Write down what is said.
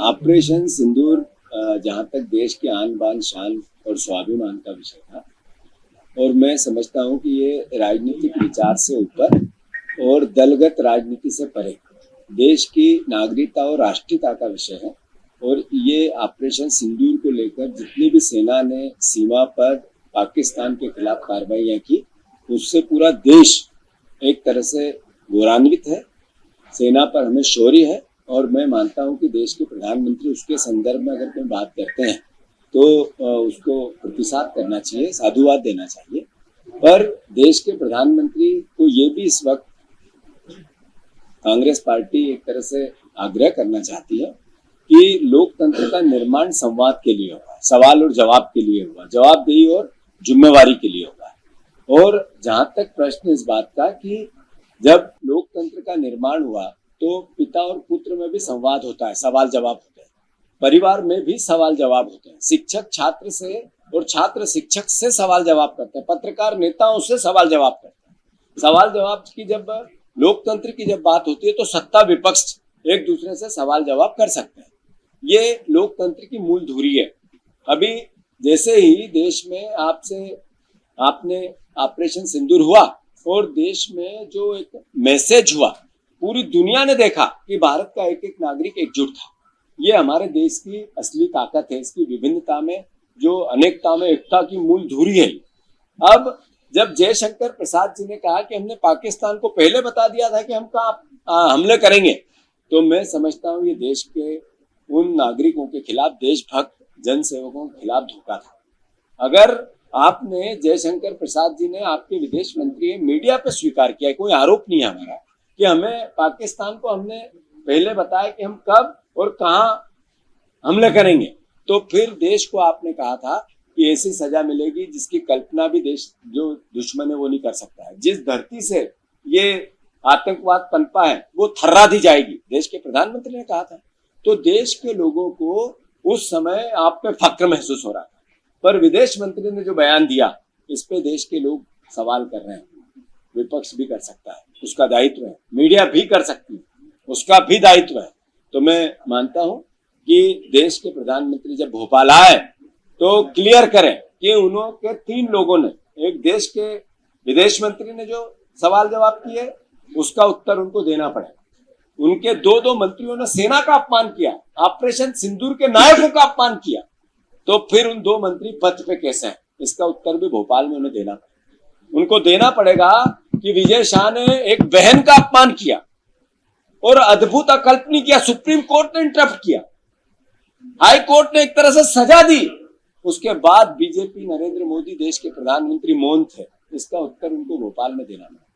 Operation सिंदूर जहाँ तक देश की आन बान शान और स्वाभिमान का विषय था, और मैं समझता हूँ कि ये राजनीतिक विचार से ऊपर और दलगत राजनीति से परे देश की नागरिकता और राष्ट्रीयता का विषय है। और ये ऑपरेशन सिंदूर को लेकर जितनी भी सेना ने सीमा पर पाकिस्तान के खिलाफ कार्रवाइयाँ की, उससे पूरा देश एक तरह से गौरवान्वित है। सेना पर हमें शौर्य है और मैं मानता हूं कि देश के प्रधानमंत्री उसके संदर्भ में अगर कोई बात करते हैं तो उसको प्रतिसाद करना चाहिए, साधुवाद देना चाहिए। पर देश के प्रधानमंत्री को ये भी इस वक्त कांग्रेस पार्टी एक तरह से आग्रह करना चाहती है कि लोकतंत्र का निर्माण संवाद के लिए हुआ, सवाल और जवाब के लिए हुआ, जवाबदेही और जिम्मेवारी के लिए हुआ है। और जहां तक प्रश्न इस बात का कि जब लोकतंत्र का निर्माण हुआ तो पिता और पुत्र में भी संवाद होता है, सवाल जवाब होते हैं, परिवार में भी सवाल जवाब होते हैं, शिक्षक छात्र से और छात्र शिक्षक से सवाल जवाब करते हैं, पत्रकार नेताओं से सवाल जवाब करते हैं। सवाल जवाब की जब लोकतंत्र की जब बात होती है तो सत्ता विपक्ष एक दूसरे से सवाल जवाब कर सकते हैं। ये लोकतंत्र की मूल धुरी है। अभी जैसे ही देश में आपने ऑपरेशन सिंदूर हुआ और देश में जो एक मैसेज हुआ, पूरी दुनिया ने देखा कि भारत का एक एक नागरिक एकजुट था। ये हमारे देश की असली ताकत है, इसकी विभिन्नता में जो अनेकता में एकता की मूल धुरी है। अब जब जयशंकर प्रसाद जी ने कहा कि हमने पाकिस्तान को पहले बता दिया था कि हम कहाँ हमले करेंगे, तो मैं समझता हूँ ये देश के उन नागरिकों के खिलाफ, देशभक्त जनसेवकों के खिलाफ धोखा था। अगर आपने जयशंकर प्रसाद जी ने, आपके विदेश मंत्री मीडिया पे स्वीकार किया, कोई आरोप नहीं है हमारा कि हमें पाकिस्तान को हमने पहले बताया कि हम कब और कहां हमले करेंगे, तो फिर देश को आपने कहा था कि ऐसी सजा मिलेगी जिसकी कल्पना भी देश जो दुश्मन है वो नहीं कर सकता है। जिस धरती से ये आतंकवाद पनपा है वो थर्रा दी जाएगी, देश के प्रधानमंत्री ने कहा था। तो देश के लोगों को उस समय आप पे फक्र महसूस हो रहा था, पर विदेश मंत्री ने जो बयान दिया, इस पे देश के लोग सवाल कर रहे हैं। विपक्ष भी कर सकता है, उसका दायित्व है, मीडिया भी कर सकती है, उसका भी दायित्व है। तो मैं मानता हूं कि देश के प्रधानमंत्री जब भोपाल आए तो क्लियर करें कि उन्होंने 3 लोगों ने, एक देश के विदेश मंत्री ने जो सवाल जवाब किए उसका उत्तर उनको देना पड़ेगा। उनके 2 मंत्रियों ने सेना का अपमान किया, ऑपरेशन सिंदूर के नायकों का अपमान किया, तो फिर उन 2 मंत्री पद पे कैसे हैं, इसका उत्तर भी भोपाल में उन्हें देना पड़ेगा। उनको देना पड़ेगा कि विजय शाह ने एक बहन का अपमान किया और अद्भुत अकल्पनीय किया, सुप्रीम कोर्ट ने इंटरप्ट किया, हाई कोर्ट ने एक तरह से सजा दी, उसके बाद बीजेपी नरेंद्र मोदी देश के प्रधानमंत्री मौन थे, इसका उत्तर उनको भोपाल में देना पड़ेगा।